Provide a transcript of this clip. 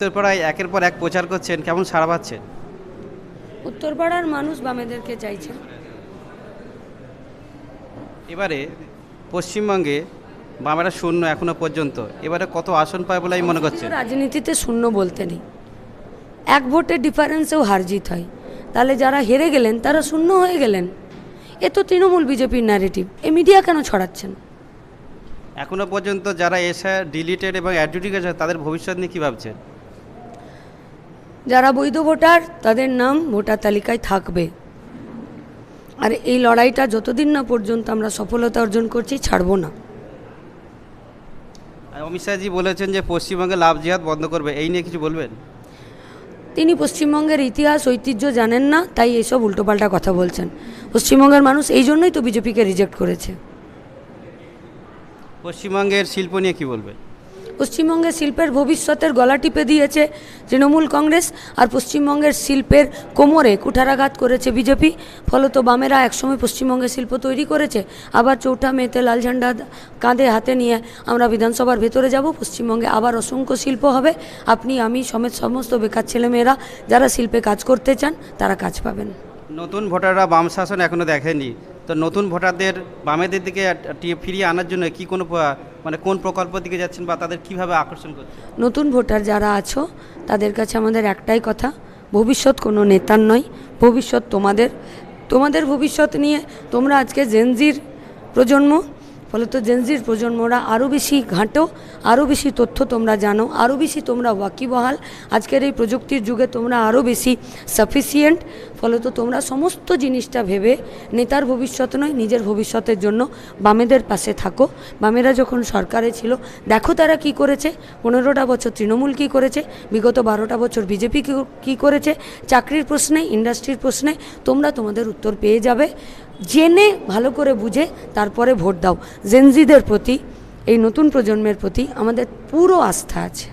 উত্তরপাড়ায় একের পর এক প্রচার করছেন, কেমন সাড়া পাচ্ছেন? উত্তরপাড়ার মানুষ বামেদেরকে চাইছে। এবারে পশ্চিমবঙ্গে বামেরা শূন্য এখনো পর্যন্ত, এবারে কত আসন পায় বলে আমি মনে করছেন? রাজনীতিতে শূন্য বলতে নেই, এক ভোটের ডিফারেন্সেও হার জিত হয়। তাহলে যারা হেরে গেলেন তারা শূন্য হয়ে গেলেন। এ তো তৃণমূল বিজেপির ন্যারেটিভ, এ মিডিয়া কেন ছড়াচ্ছেন? এখনো পর্যন্ত যারা এসে ডিলিটেড এবং অ্যাডজুডিকেশন, তাদের ভবিষ্যৎ নিয়ে কী ভাবছেন? যারা বৈধ ভোটার তাদের নাম ভোটার তালিকায় থাকবে। আর এই লড়াইটা যতদিন না পর্যন্ত আমরা সফলতা অর্জন করছি, ছাড়বো না। অমিত শাহজি বলেছেন যে পশ্চিমবঙ্গে লাভ জিহাদ বন্ধ করবে, এই নিয়ে কিছু বলবেন? তিনি পশ্চিমবঙ্গের ইতিহাস ঐতিহ্য জানেন না, তাই এইসব উল্টোপাল্টা কথা বলছেন। পশ্চিমবঙ্গের মানুষ এই জন্যই তো বিজেপিকে রিজেক্ট করেছে। পশ্চিমবঙ্গের শিল্প নিয়ে কী বলবেন? পশ্চিমবঙ্গের শিল্পের ভবিষ্যতের গলা টিপে দিয়েছে তৃণমূল কংগ্রেস, আর পশ্চিমবঙ্গের শিল্পের কোমরে কুঠারাঘাত করেছে বিজেপি। ফলত বামেরা একসময় পশ্চিমবঙ্গের শিল্প তৈরি করেছে, আবার 4 মেতে লাল ঝান্ডা কাঁধে হাতে নিয়ে আমরা বিধানসভার ভেতরে যাব। পশ্চিমবঙ্গে আবার অসংখ্য শিল্প হবে। আপনি আমি সমেত সমস্ত বেকার ছেলেমেয়েরা যারা শিল্পে কাজ করতে চান তারা কাজ পাবেন। নতুন ভোটাররা বাম শাসন এখনও দেখেনি, তো নতুন ভোটারদের বামেদের দিকে ফিরিয়ে আনার জন্য কি কোনো মানে কোন প্রকল্প দিকে যাচ্ছেন বা তাদের কিভাবে আকর্ষণ করছেন? নতুন ভোটার যারা আছো তাদের কাছে আমাদের একটাই কথা, ভবিষ্যৎ কোনো নেতার নয়, ভবিষ্যৎ তোমাদের ভবিষ্যৎ নিয়ে তোমরা আজকে জেনজির প্রজন্ম, ফলত জেনজির প্রজন্মরা আরও বেশি ঘাঁটো, আরও বেশি তথ্য তোমরা জানো, আরও বেশি তোমরা ওয়াকিবহাল। আজকের এই প্রযুক্তির যুগে তোমরা আরও বেশি সাফিসিয়েন্ট। ফলত তোমরা সমস্ত জিনিসটা ভেবে নেতার ভবিষ্যৎ নয়, নিজের ভবিষ্যতের জন্য বামেদের পাশে থাকো। বামেরা যখন সরকারে ছিল দেখো তারা কি করেছে, 15টা বছর তৃণমূল কি করেছে, বিগত 12টা বছর বিজেপি কি করেছে। চাকরির প্রশ্নে, ইন্ডাস্ট্রির প্রশ্নে তোমরা তোমাদের উত্তর পেয়ে যাবে। জেনে ভালো করে বুঝে তারপরে ভোট দাও। জেনজিদের প্রতি, এই নতুন প্রজন্মের প্রতি আমাদের পুরো আস্থা আছে।